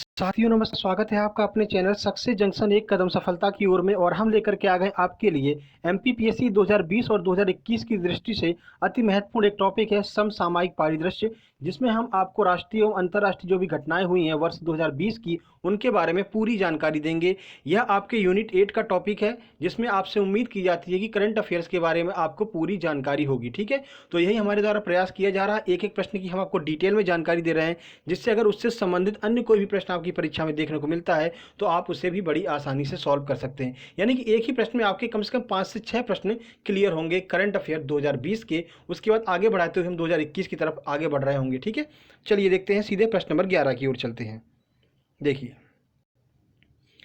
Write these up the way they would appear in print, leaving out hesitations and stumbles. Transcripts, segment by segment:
साथियों नमस्कार, स्वागत है आपका अपने चैनल सक्सेस जंक्शन एक कदम सफलता की ओर में। और हम लेकर के आ गए आपके लिए एमपीपीएससी 2020 और 2021 की दृष्टि से अति महत्वपूर्ण एक टॉपिक है समसामयिक परिदृश्य, जिसमें हम आपको राष्ट्रीय एवं अंतर्राष्ट्रीय जो भी घटनाएं हुई हैं वर्ष 2020 की, उनके बारे में पूरी जानकारी देंगे। यह आपके यूनिट 8 का टॉपिक है, जिसमें आपसे उम्मीद की जाती है कि करंट अफेयर्स के बारे में आपको पूरी जानकारी होगी। ठीक है, तो यही हमारे द्वारा प्रयास किया जा रहा है, एक एक प्रश्न की हम आपको डिटेल में जानकारी दे रहे हैं, जिससे अगर उससे संबंधित अन्य कोई भी प्रश्न आपकी परीक्षा में देखने को मिलता है तो आप उसे भी बड़ी आसानी से सॉल्व कर सकते हैं। यानी कि एक ही प्रश्न में आपके कम से कम 5 से 6 प्रश्न क्लियर होंगे करंट अफेयर 2020 के। उसके बाद आगे बढ़ाते हुए हम 2021 की तरफ आगे बढ़ रहे होंगे। ठीक है, चलिए देखते हैं, सीधे प्रश्न नंबर 11 की ओर चलते हैं। देखिए,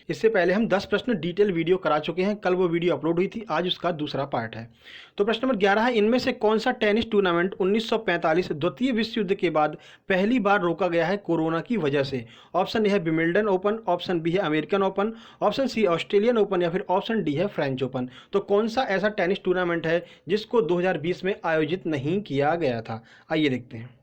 इससे पहले हम 10 प्रश्न डिटेल वीडियो करा चुके हैं, कल वो वीडियो अपलोड हुई थी, आज उसका दूसरा पार्ट है। तो प्रश्न नंबर 11 है, इनमें से कौन सा टेनिस टूर्नामेंट 1945 द्वितीय विश्व युद्ध के बाद पहली बार रोका गया है कोरोना की वजह से? ऑप्शन ए है विमिल्टन ओपन, ऑप्शन बी है American Open, option C Australian Open या फिर ऑप्शन डी है फ्रेंच ओपन। तो कौन सा ऐसा टेनिस टूर्नामेंट है जिसको 2020 में आयोजित नहीं किया गया था? आइए देखते हैं।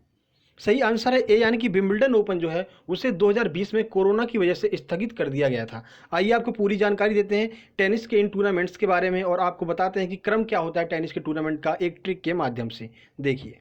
सही आंसर है ए, यानी कि विंबलडन ओपन जो है उसे 2020 में कोरोना की वजह से स्थगित कर दिया गया था। आइए आपको पूरी जानकारी देते हैं टेनिस के इन टूर्नामेंट्स के बारे में, और आपको बताते हैं कि क्रम क्या होता है टेनिस के टूर्नामेंट का एक ट्रिक के माध्यम से। देखिए,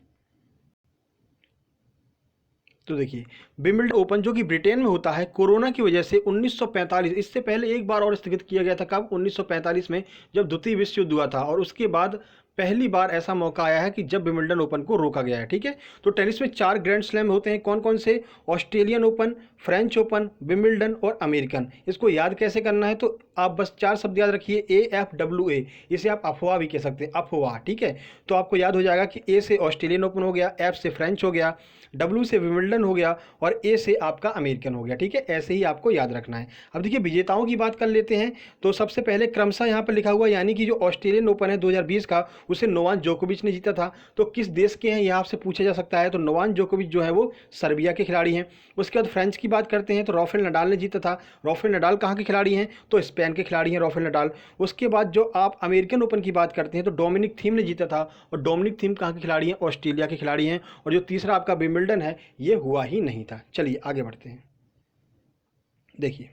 तो देखिए, विंबलडन ओपन जो कि ब्रिटेन में होता है, कोरोना की वजह से 1945, इससे पहले एक बार और स्थगित किया गया था। कब? 1945 में, जब द्वितीय विश्व युद्ध हुआ था, और उसके बाद पहली बार ऐसा मौका आया है कि जब विंबलडन ओपन को रोका गया है। ठीक है, तो टेनिस में 4 ग्रैंड स्लैम होते हैं, कौन कौन से? Australian open, French open, Wimbledon और अमेरिकन। इसको याद कैसे करना है? तो आप बस 4 शब्द याद रखिए, AFWA। इसे आप अफवाह भी कह सकते हैं, अफवाह। ठीक है, तो आपको याद हो जाएगा कि ए से ऑस्ट्रेलियन ओपन हो गया, एफ से फ्रेंच हो गया, डब्ल्यू से विंबलडन हो गया, और ए से आपका अमेरिकन हो गया। ठीक है, ऐसे ही आपको याद रखना है। अब देखिए, विजेताओं की बात कर लेते हैं। तो सबसे पहले क्रमशः यहाँ पर लिखा हुआ, यानी कि जो ऑस्ट्रेलियन ओपन है 2020 का, उसे नोवाक जोकोविच ने जीता था। तो किस देश के हैं, यह आपसे पूछा जा सकता है। तो नोवाक जोकोविच जो है वो सर्बिया के खिलाड़ी हैं। उसके बाद फ्रेंच की बात करते हैं, तो राफेल नडाल ने जीता था। राफेल नडाल कहाँ के खिलाड़ी हैं? तो स्पेन के खिलाड़ी हैं राफेल नडाल। उसके बाद जो आप अमेरिकन ओपन की बात करते हैं, तो डोमिनिक थीम ने जीता था, और डोमिनिक थीम कहाँ के खिलाड़ी हैं? ऑस्ट्रेलिया के खिलाड़ी हैं। और जो तीसरा आपका विंबलडन है, ये हुआ ही नहीं था। चलिए आगे बढ़ते हैं। देखिए,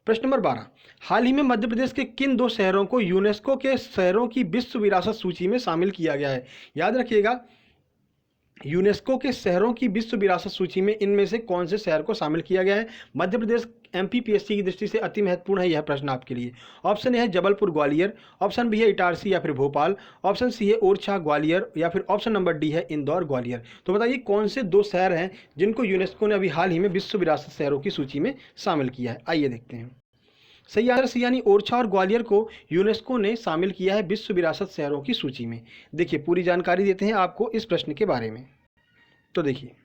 प्रश्न नंबर 12, हाल ही में मध्य प्रदेश के किन 2 शहरों को यूनेस्को के शहरों की विश्व विरासत सूची में शामिल किया गया है? याद रखिएगा, यूनेस्को के शहरों की विश्व विरासत सूची में इनमें से कौन से शहर को शामिल किया गया है? मध्य प्रदेश एमपीपीएससी की दृष्टि से अति महत्वपूर्ण है यह प्रश्न आपके लिए। ऑप्शन ए है जबलपुर ग्वालियर, ऑप्शन बी है इटारसी या फिर भोपाल, ऑप्शन सी है ओरछा ग्वालियर, या फिर ऑप्शन नंबर डी है इंदौर ग्वालियर। तो बताइए कौन से 2 शहर हैं जिनको यूनेस्को ने अभी हाल ही में विश्व विरासत शहरों की सूची में शामिल किया है? आइए देखते हैं। सही आंसर सी, यानी ओरछा और ग्वालियर को यूनेस्को ने शामिल किया है विश्व विरासत शहरों की सूची में। देखिए, पूरी जानकारी देते हैं आपको इस प्रश्न के बारे में। तो देखिए,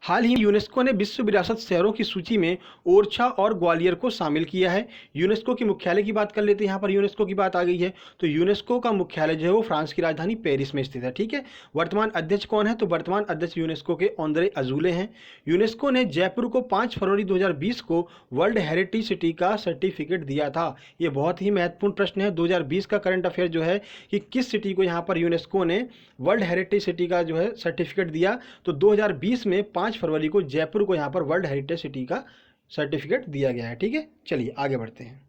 हाल ही में यूनेस्को ने विश्व विरासत शहरों की सूची में ओरछा और ग्वालियर को शामिल किया है। यूनेस्को के मुख्यालय की बात कर लेते हैं। यहाँ पर यूनेस्को की बात आ गई है, तो यूनेस्को का मुख्यालय जो है वो फ्रांस की राजधानी पेरिस में स्थित है। ठीक है, वर्तमान अध्यक्ष कौन है? तो वर्तमान अध्यक्ष यूनेस्को के ओंद्रे अजूले हैं। यूनेस्को ने जयपुर को 5 फरवरी 2020 को वर्ल्ड हेरिटेज सिटी का सर्टिफिकेट दिया था। ये बहुत ही महत्वपूर्ण प्रश्न है 2020 का करंट अफेयर जो है, कि किस सिटी को यहाँ पर यूनेस्को ने वर्ल्ड हेरिटेज सिटी का जो है सर्टिफिकेट दिया। तो 2020 में 5 फरवरी को जयपुर को यहाँ पर वर्ल्ड हेरिटेज सिटी का सर्टिफिकेट दिया गया है। ठीक है, चलिए आगे बढ़ते हैं।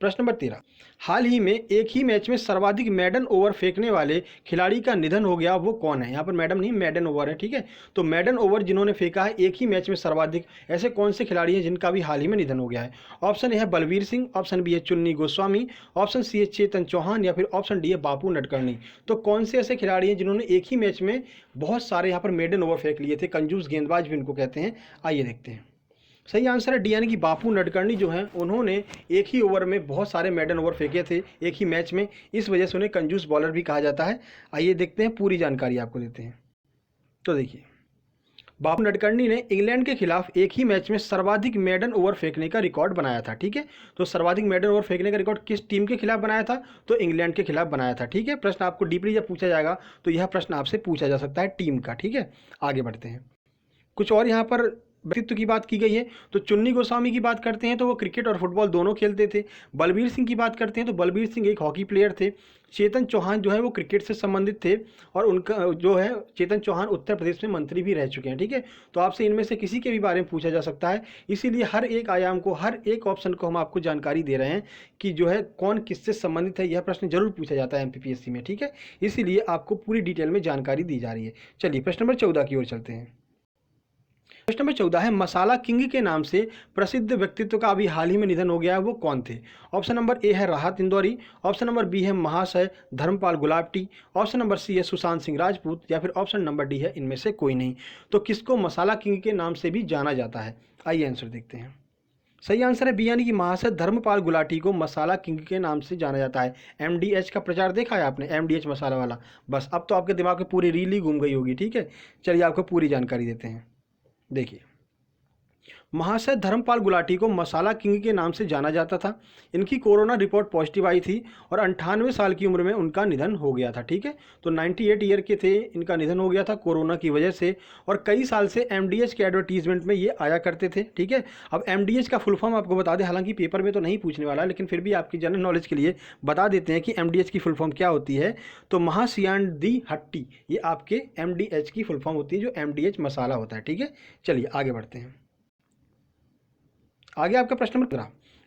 प्रश्न नंबर 13, हाल ही में एक ही मैच में सर्वाधिक मैडन ओवर फेंकने वाले खिलाड़ी का निधन हो गया, वो कौन है? यहाँ पर मैडम नहीं, मैडन ओवर है। ठीक है, तो मैडन ओवर जिन्होंने फेंका है एक ही मैच में सर्वाधिक, ऐसे कौन से खिलाड़ी हैं जिनका भी हाल ही में निधन हो गया है? ऑप्शन ए है बलवीर सिंह, ऑप्शन बी है चुन्नी गोस्वामी, ऑप्शन सी है चेतन चौहान, या फिर ऑप्शन डी है बापू नडकर्णी। तो कौन से ऐसे खिलाड़ी हैं जिन्होंने एक ही मैच में बहुत सारे यहाँ पर मेडन ओवर फेंक लिए थे? कंजूस गेंदबाज भी इनको कहते हैं। आइए देखते हैं। सही आंसर है डी, यानी कि बापू नडकर्णी जो हैं उन्होंने एक ही ओवर में बहुत सारे मेडन ओवर फेंके थे एक ही मैच में, इस वजह से उन्हें कंजूस बॉलर भी कहा जाता है। आइए देखते हैं, पूरी जानकारी आपको देते हैं। तो देखिए, बापू नडकर्णी ने इंग्लैंड के खिलाफ एक ही मैच में सर्वाधिक मेडन ओवर फेंकने का रिकॉर्ड बनाया था। ठीक है, तो सर्वाधिक मेडन ओवर फेंकने का रिकॉर्ड किस टीम के खिलाफ बनाया था? तो इंग्लैंड के खिलाफ बनाया था। ठीक है, प्रश्न आपको डीपली जब पूछा जाएगा तो यह प्रश्न आपसे पूछा जा सकता है टीम का। ठीक है, आगे बढ़ते हैं। कुछ और यहाँ पर व्यक्तित्व की बात की गई है तो चुन्नी गोस्वामी की बात करते हैं तो वो क्रिकेट और फुटबॉल दोनों खेलते थे। बलबीर सिंह की बात करते हैं तो बलबीर सिंह एक हॉकी प्लेयर थे। चेतन चौहान जो है वो क्रिकेट से संबंधित थे और उनका जो है चेतन चौहान उत्तर प्रदेश में मंत्री भी रह चुके हैं। ठीक है, तो आपसे इनमें से किसी के भी बारे में पूछा जा सकता है, इसीलिए हर एक आयाम को, हर एक ऑप्शन को हम आपको जानकारी दे रहे हैं कि जो है कौन किससे संबंधित है। यह प्रश्न जरूर पूछा जाता है एमपीपीएससी में। ठीक है, इसीलिए आपको पूरी डिटेल में जानकारी दी जा रही है। चलिए प्रश्न नंबर 14 की ओर चलते हैं। प्रश्न नंबर 14 है, मसाला किंग के नाम से प्रसिद्ध व्यक्तित्व का अभी हाल ही में निधन हो गया है, वो कौन थे? ऑप्शन नंबर ए है राहत इंदौरी, ऑप्शन नंबर बी है Mahashay Dharampal Gulati, option number C है सुशांत सिंह राजपूत, या फिर ऑप्शन नंबर डी है इनमें से कोई नहीं। तो किसको मसाला किंग के नाम से भी जाना जाता है? आइए आंसर देखते हैं। सही आंसर है बी, यानी कि महाशय धर्मपाल गुलाटी को मसाला किंग के नाम से जाना जाता है। एमडीएच का प्रचार देखा है आपने, एमडीएच मसाला वाला? बस अब तो आपके दिमाग में पूरी रील ही घूम गई होगी। ठीक है, चलिए आपको पूरी जानकारी देते हैं। देखिए, महाशय धर्मपाल गुलाटी को मसाला किंग के नाम से जाना जाता था। इनकी कोरोना रिपोर्ट पॉजिटिव आई थी और 98 साल की उम्र में उनका निधन हो गया था। ठीक है, तो 98 ईयर के थे, इनका निधन हो गया था कोरोना की वजह से। और कई साल से एमडीएच के एडवर्टीजमेंट में ये आया करते थे। ठीक है, अब एमडीएच का फुल फॉर्म आपको बता दें, हालांकि पेपर में तो नहीं पूछने वाला, लेकिन फिर भी आपकी जनरल नॉलेज के लिए बता देते हैं कि एमडीएच की फुल फॉर्म क्या होती है। तो महासियान दी हट्टी, ये आपके एमडीएच की फुल फॉर्म होती है, जो एमडीएच मसाला होता है। ठीक है, चलिए आगे बढ़ते हैं। आगे आपका प्रश्न नंबर 15,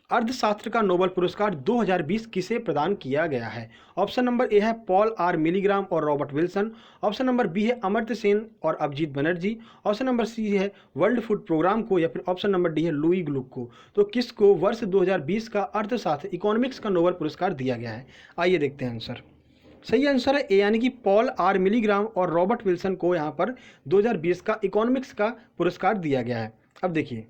अर्थशास्त्र का नोबेल पुरस्कार 2020 किसे प्रदान किया गया है? ऑप्शन नंबर ए है पॉल आर मिलीग्राम और Robert Wilson, option number B है अमर्त्य सेन और Abhijit Banerjee, option number C है वर्ल्ड फूड प्रोग्राम को, या फिर ऑप्शन नंबर डी है लुई ग्लुक को। तो किसको वर्ष 2020 का अर्थशास्त्र इकोनॉमिक्स का नोबेल पुरस्कार दिया गया है? आइए देखते हैं आंसर। सही आंसर है ए, यानी कि पॉल आर मिलीग्राम और रॉबर्ट विल्सन को यहाँ पर 2020 का इकोनॉमिक्स का पुरस्कार दिया गया है। अब देखिए,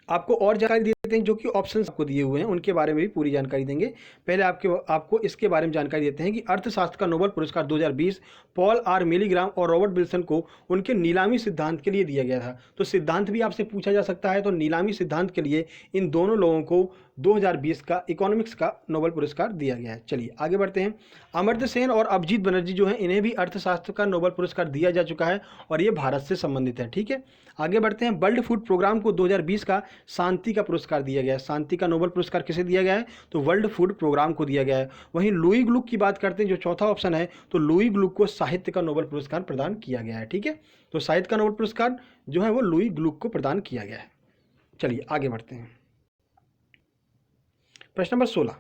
आपको और जानकारी देते हैं, जो कि ऑप्शंस आपको दिए हुए हैं उनके बारे में भी पूरी जानकारी देंगे। पहले आपको इसके बारे में जानकारी देते हैं कि अर्थशास्त्र का नोबेल पुरस्कार 2020 पॉल आर मिलीग्राम और रॉबर्ट विल्सन को उनके नीलामी सिद्धांत के लिए दिया गया था। तो सिद्धांत भी आपसे पूछा जा सकता है, तो नीलामी सिद्धांत के लिए इन दोनों लोगों को 2020 का इकोनॉमिक्स का नोबेल पुरस्कार दिया गया है। चलिए आगे बढ़ते हैं। अमर्त्य सेन और अभिजीत बनर्जी जो हैं, इन्हें भी अर्थशास्त्र का नोबेल पुरस्कार दिया जा चुका है और ये भारत से संबंधित है। ठीक है, आगे बढ़ते हैं। वर्ल्ड फूड प्रोग्राम को 2020 का शांति का पुरस्कार दिया गया है। शांति का नोबेल पुरस्कार किसे दिया गया है? तो वर्ल्ड फूड प्रोग्राम को दिया गया है। वहीं लुई ग्लुक की बात करते हैं, जो चौथा ऑप्शन है, तो लुई ग्लुक को साहित्य का नोबेल पुरस्कार प्रदान किया गया है। ठीक है, तो साहित्य का नोबेल पुरस्कार जो है वो लुई ग्लुक को प्रदान किया गया है। चलिए आगे बढ़ते हैं। प्रश्न नंबर 16,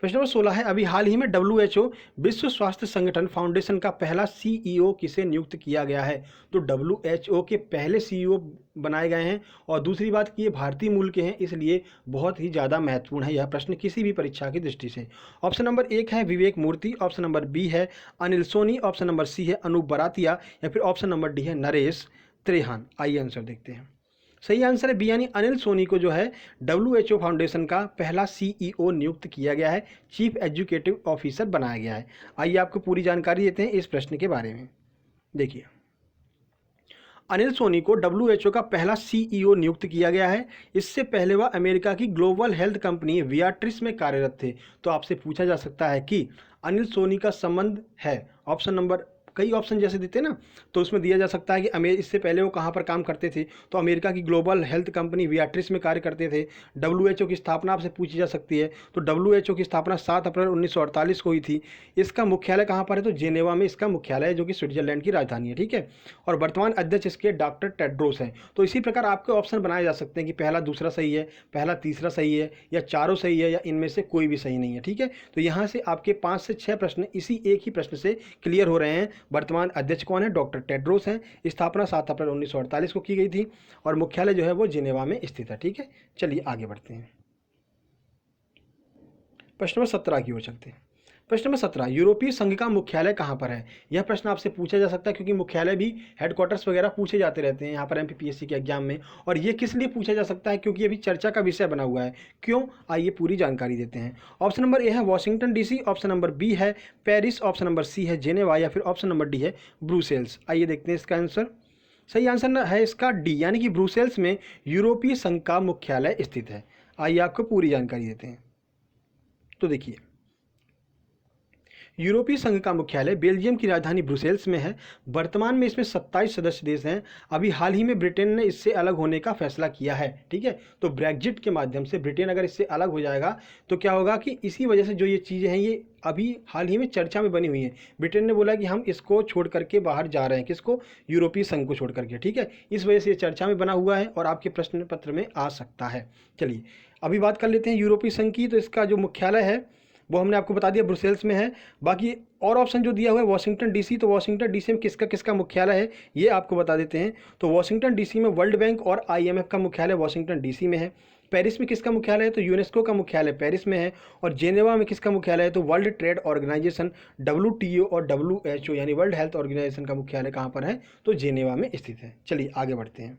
प्रश्न नंबर 16 है, अभी हाल ही में WHO विश्व स्वास्थ्य संगठन फाउंडेशन का पहला CEO किसे नियुक्त किया गया है? तो WHO के पहले CEO बनाए गए हैं और दूसरी बात कि ये भारतीय मूल के हैं, इसलिए बहुत ही ज़्यादा महत्वपूर्ण है यह प्रश्न किसी भी परीक्षा की दृष्टि से। ऑप्शन नंबर 1 है Vivek Murthy, option number B है Anil Soni, option number C है अनूप बरातिया, या फिर ऑप्शन नंबर डी है नरेश त्रेहान। आइए आंसर देखते हैं। सही आंसर है बी, यानी अनिल सोनी को जो है WHO फाउंडेशन का पहला CEO नियुक्त किया गया है, चीफ एग्जीक्यूटिव ऑफिसर बनाया गया है। आइए आपको पूरी जानकारी देते हैं इस प्रश्न के बारे में। देखिए, अनिल सोनी को WHO का पहला CEO नियुक्त किया गया है। इससे पहले वह अमेरिका की ग्लोबल हेल्थ कंपनी वियाट्रिस में कार्यरत थे। तो आपसे पूछा जा सकता है कि अनिल सोनी का संबंध है, ऑप्शन नंबर कई ऑप्शन जैसे देते हैं ना, तो उसमें दिया जा सकता है कि इससे पहले वो कहाँ पर काम करते थे, तो अमेरिका की ग्लोबल हेल्थ कंपनी वियाट्रिस में कार्य करते थे। WHO की स्थापना आपसे पूछी जा सकती है, तो WHO की स्थापना 7 अप्रैल 1948 को हुई थी। इसका मुख्यालय कहाँ पर है? तो जेनेवा में इसका मुख्यालय है, जो कि स्विट्जरलैंड की राजधानी है। ठीक है, और वर्तमान अध्यक्ष इसके डॉक्टर टेड्रोस हैं। तो इसी प्रकार आपके ऑप्शन बनाए जा सकते हैं कि पहला दूसरा सही है, पहला तीसरा सही है, या चारों सही है, या इनमें से कोई भी सही नहीं है। ठीक है, तो यहाँ से आपके 5 से 6 प्रश्न इसी एक ही प्रश्न से क्लियर हो रहे हैं। वर्तमान अध्यक्ष कौन है? डॉक्टर टेड्रोस हैं। स्थापना 7 अप्रैल 1948 को की गई थी और मुख्यालय जो है वो जिनेवा में स्थित है। ठीक है, चलिए आगे बढ़ते हैं। प्रश्न नंबर 17 की ओर चलते हैं। प्रश्न नंबर 17, यूरोपीय संघ का मुख्यालय कहाँ पर है? यह प्रश्न आपसे पूछा जा सकता है, क्योंकि मुख्यालय भी हेडक्वार्टर्स वगैरह पूछे जाते रहते हैं यहाँ पर एमपीपीएससी के एग्जाम में। और ये किस लिए पूछा जा सकता है? क्योंकि ये भी चर्चा का विषय बना हुआ है। क्यों? आइए पूरी जानकारी देते हैं। ऑप्शन नंबर ए है Washington DC, option number B है पेरिस, ऑप्शन नंबर सी है जेनेवा, या फिर ऑप्शन नंबर डी है ब्रुसेल्स। आइए देखते हैं इसका आंसर। सही आंसर है इसका डी, यानी कि ब्रुसेल्स में यूरोपीय संघ का मुख्यालय स्थित है। आइए आपको पूरी जानकारी देते हैं। तो देखिए, यूरोपीय संघ का मुख्यालय बेल्जियम की राजधानी ब्रुसेल्स में है। वर्तमान में इसमें 27 सदस्य देश हैं। अभी हाल ही में ब्रिटेन ने इससे अलग होने का फैसला किया है। ठीक है, तो ब्रेग्जिट के माध्यम से ब्रिटेन अगर इससे अलग हो जाएगा तो क्या होगा कि इसी वजह से जो ये चीज़ें हैं ये अभी हाल ही में चर्चा में बनी हुई हैं। ब्रिटेन ने बोला कि हम इसको छोड़ करके बाहर जा रहे हैं, किसको? यूरोपीय संघ को छोड़ करके। ठीक है, इस वजह से ये चर्चा में बना हुआ है और आपके प्रश्न पत्र में आ सकता है। चलिए अभी बात कर लेते हैं यूरोपीय संघ की। तो इसका जो मुख्यालय है वो हमने आपको बता दिया ब्रुसेल्स में है। बाकी और ऑप्शन जो दिया हुआ है वाशिंगटन डीसी, तो वाशिंगटन डीसी में किसका किसका मुख्यालय है ये आपको बता देते हैं। तो वाशिंगटन डीसी में वर्ल्ड बैंक और IMF का मुख्यालय वाशिंगटन डीसी में है। पेरिस में किसका मुख्यालय है? तो यूनेस्को का मुख्यालय पेरिस में है। और जेनेवा में किसका मुख्यालय है? तो वर्ल्ड ट्रेड ऑर्गेनाइजेशन WTO और WHO यानी वर्ल्ड हेल्थ ऑर्गेनाइजेशन का मुख्यालय कहाँ पर है? तो जेनेवा में स्थित है। चलिए आगे बढ़ते हैं।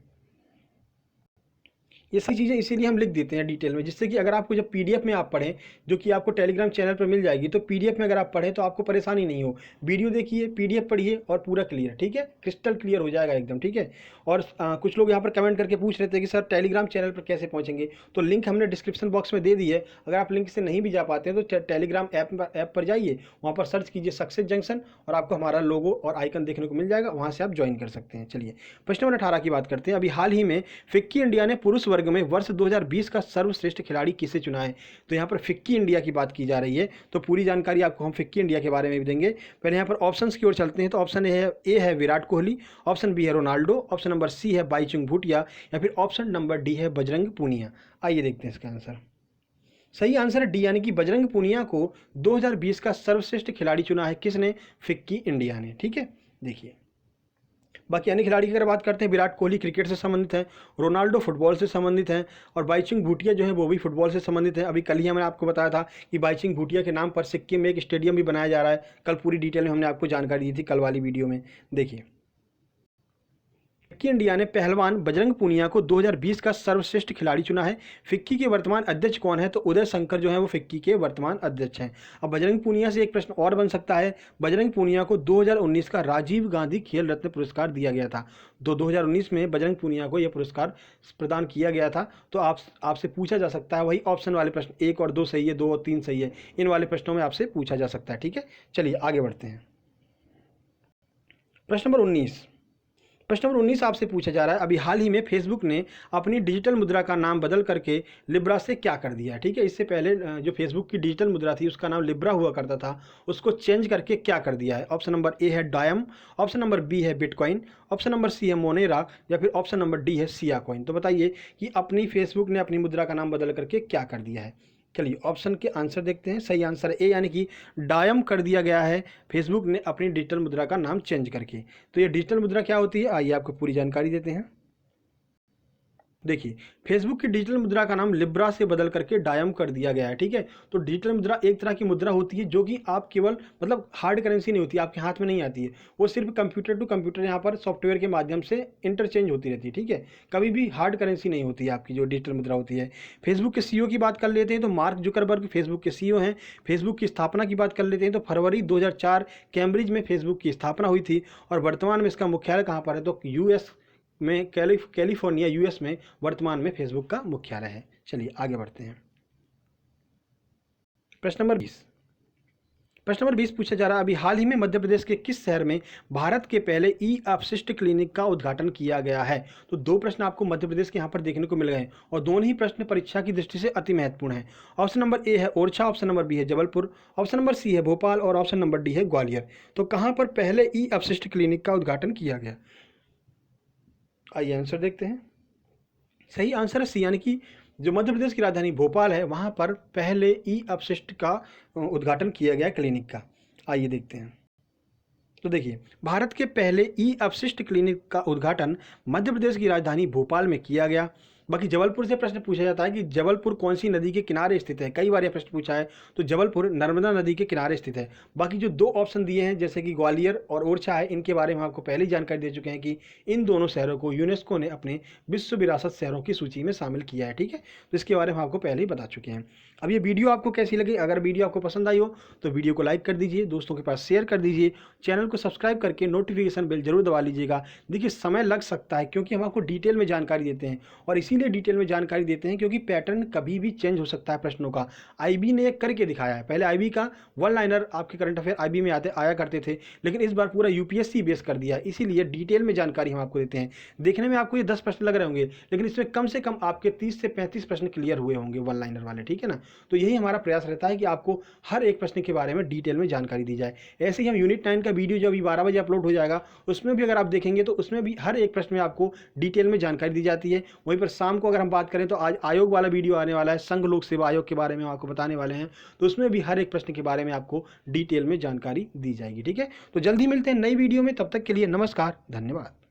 ये सारी चीज़ें इसीलिए हम लिख देते हैं डिटेल में, जिससे कि अगर आपको जब PDF में आप पढ़ें, जो कि आपको टेलीग्राम चैनल पर मिल जाएगी, तो PDF में अगर आप पढ़ें तो आपको परेशानी नहीं हो। वीडियो देखिए, PDF पढ़िए और पूरा क्लियर। ठीक है, क्रिस्टल क्लियर हो जाएगा एकदम। ठीक है, और कुछ लोग यहाँ पर कमेंट करके पूछ रहे थे कि सर टेलीग्राम चैनल पर कैसे पहुँचेंगे, तो लिंक हमने डिस्क्रिप्शन बॉक्स में दे दी है। अगर आप लिंक से नहीं भी जा पाते हैं तो टेलीग्राम ऐप पर जाइए, वहाँ पर सर्च कीजिए सक्सेस जंक्शन और आपको हमारा लोगो और आइकन देखने को मिल जाएगा, वहाँ से आप ज्वाइन कर सकते हैं। चलिए प्रश्न नंबर 18 की बात करते हैं। अभी हाल ही में फिक्की इंडिया ने पुरुष वर्ग में वर्ष 2020 का सर्वश्रेष्ठ खिलाड़ी किसे चुना है? तो यहाँ पर फिक्की इंडिया की बात की जा रही है, तो पूरी जानकारी आपको हम फिक्की इंडिया के बारे में भी देंगे। पहले यहाँ पर ऑप्शंस की ओर चलते हैं। तो ऑप्शन ए है विराट कोहली, ऑप्शन बी है रोनाल्डो, ऑप्शन नंबर सी है बाईचुंग भूटिया, या फिर ऑप्शन नंबर डी है बजरंग पूनिया। आइए देखते हैं इसका आंसर। सही आंसर है डी, यानी कि बजरंग पूनिया को 2020 का सर्वश्रेष्ठ खिलाड़ी चुना है। किसने? फिक्की इंडिया ने। ठीक है, देखिए बाकी अन्य खिलाड़ी की अगर बात करते हैं, विराट कोहली क्रिकेट से संबंधित है, रोनाल्डो फुटबॉल से संबंधित हैं, और बाईचुंग भूटिया जो है वो भी फुटबॉल से संबंधित है। अभी कल ही मैंने आपको बताया था कि बाईचुंग भूटिया के नाम पर सिक्किम में एक स्टेडियम भी बनाया जा रहा है। कल पूरी डिटेल में हमने आपको जानकारी दी थी कल वाली वीडियो में। देखिए फिक्की इंडिया ने पहलवान बजरंग पूनिया को 2020 का सर्वश्रेष्ठ खिलाड़ी चुना है। फिक्की के वर्तमान अध्यक्ष कौन है? तो उदय शंकर जो है वो फिक्की के वर्तमान अध्यक्ष हैं। अब बजरंग पूनिया से एक प्रश्न और बन सकता है। बजरंग पूनिया को 2019 का राजीव गांधी खेल रत्न पुरस्कार दिया गया था। 2019 में बजरंग पूनिया को यह पुरस्कार प्रदान किया गया था। तो आपसे पूछा जा सकता है, वही ऑप्शन वाले प्रश्न 1 और 2 सही है, 2 और 3 सही है, इन वाले प्रश्नों में आपसे पूछा जा सकता है। ठीक है, चलिए आगे बढ़ते हैं। प्रश्न नंबर 19 आपसे पूछा जा रहा है। अभी हाल ही में फेसबुक ने अपनी डिजिटल मुद्रा का नाम बदल करके लिब्रा से क्या कर दिया है? ठीक है, इससे पहले जो फेसबुक की डिजिटल मुद्रा थी उसका नाम लिब्रा हुआ करता था, उसको चेंज करके क्या कर दिया है? ऑप्शन नंबर ए है डायम, ऑप्शन नंबर बी है बिटकॉइन, ऑप्शन नंबर सी है मोनेरा, या फिर ऑप्शन नंबर डी है सिया कॉइन। तो बताइए कि अपनी फेसबुक ने अपनी मुद्रा का नाम बदल करके क्या कर दिया है? चलिए ऑप्शन के आंसर देखते हैं। सही आंसर है ए, यानी कि डायम कर दिया गया है फेसबुक ने अपनी डिजिटल मुद्रा का नाम चेंज करके। तो ये डिजिटल मुद्रा क्या होती है, आइए आपको पूरी जानकारी देते हैं। देखिए फेसबुक की डिजिटल मुद्रा का नाम लिब्रा से बदल करके डायम कर दिया गया है। ठीक है, तो डिजिटल मुद्रा एक तरह की मुद्रा होती है जो कि आप केवल मतलब हार्ड करेंसी नहीं होती, आपके हाथ में नहीं आती है, वो सिर्फ कंप्यूटर टू कंप्यूटर यहाँ पर सॉफ्टवेयर के माध्यम से इंटरचेंज होती रहती है। ठीक है, कभी भी हार्ड करेंसी नहीं होती है आपकी जो डिजिटल मुद्रा होती है। फेसबुक के CEO की बात कर लेते हैं तो मार्क जुकरबर्ग फेसबुक के CEO हैं। फेसबुक की स्थापना की बात कर लेते हैं तो फरवरी 2004 कैम्ब्रिज में फेसबुक की स्थापना हुई थी, और वर्तमान में इसका मुख्यालय कहाँ पर है? तो US में कैलिफोर्निया US में वर्तमान में फेसबुक का मुख्यालय है। चलिए आगे बढ़ते हैं। प्रश्न नंबर 20 पूछा जा रहा है। अभी हाल ही में मध्य प्रदेश के किस शहर में भारत के पहले अपशिष्ट क्लिनिक का उद्घाटन किया गया है? तो 2 प्रश्न आपको मध्य प्रदेश के यहाँ पर देखने को मिल गए हैं, और दोनों ही प्रश्न परीक्षा की दृष्टि से अति महत्वपूर्ण है। ऑप्शन नंबर ए है ओरछा, ऑप्शन नंबर बी है जबलपुर, ऑप्शन नंबर सी है भोपाल, और ऑप्शन नंबर डी है ग्वालियर। तो कहाँ पर पहले अपशिष्ट क्लिनिक का उद्घाटन किया गया? आइए आंसर देखते हैं। सही आंसर है सी, यानी कि जो मध्य प्रदेश की राजधानी भोपाल है वहाँ पर पहले अपशिष्ट का उद्घाटन किया गया क्लिनिक का। आइए देखते हैं। तो देखिए भारत के पहले अपशिष्ट क्लिनिक का उद्घाटन मध्य प्रदेश की राजधानी भोपाल में किया गया। बाकी जबलपुर से प्रश्न पूछा जाता है कि जबलपुर कौन सी नदी के किनारे स्थित है, कई बार यह प्रश्न पूछा है। तो जबलपुर नर्मदा नदी के किनारे स्थित है। बाकी जो 2 ऑप्शन दिए हैं जैसे कि ग्वालियर और ओरछा है, इनके बारे में आपको पहले ही जानकारी दे चुके हैं कि इन दोनों शहरों को यूनेस्को ने अपने विश्व विरासत शहरों की सूची में शामिल किया है। ठीक है, तो इसके बारे में आपको पहले ही बता चुके हैं। अब ये वीडियो आपको कैसी लगी? अगर वीडियो आपको पसंद आई हो तो वीडियो को लाइक कर दीजिए, दोस्तों के पास शेयर कर दीजिए, चैनल को सब्सक्राइब करके नोटिफिकेशन बेल जरूर दबा लीजिएगा। देखिए समय लग सकता है क्योंकि हम आपको डिटेल में जानकारी देते हैं, और इसी इसीलिए डिटेल में जानकारी देते हैं क्योंकि पैटर्न कभी भी चेंज हो सकता है प्रश्नों का। आईबी ने एक करके दिखाया है। पहले आईबी का वन लाइनर आपके करंट अफेयर आईबी में आया करते थे, लेकिन इस बार पूरा यूपीएससी बेस कर दिया है, इसीलिए डिटेल में जानकारी हम आपको देते हैं। देखने में आपको ये 10 प्रश्न लग रहे होंगे, लेकिन इसमें कम से कम आपके 30 से 35 प्रश्न क्लियर हुए होंगे वन लाइनर वाले, ठीक है ना। तो यही हमारा प्रयास रहता है कि आपको हर एक प्रश्न के बारे में डिटेल में जानकारी दी जाए। ऐसे ही हम यूनिट 9 का वीडियो जो अभी 12 बजे अपलोड हो जाएगा, उसमें भी अगर आप देखेंगे तो उसमें भी हर एक प्रश्न में आपको डिटेल में जानकारी दी जाती है। वहीं पर शाम को अगर हम बात करें तो आज आयोग वाला वीडियो आने वाला है, संघ लोक सेवा आयोग के बारे में आपको बताने वाले हैं, तो उसमें भी हर एक प्रश्न के बारे में आपको डिटेल में जानकारी दी जाएगी, ठीक है। तो जल्दी मिलते हैं नई वीडियो में, तब तक के लिए नमस्कार, धन्यवाद।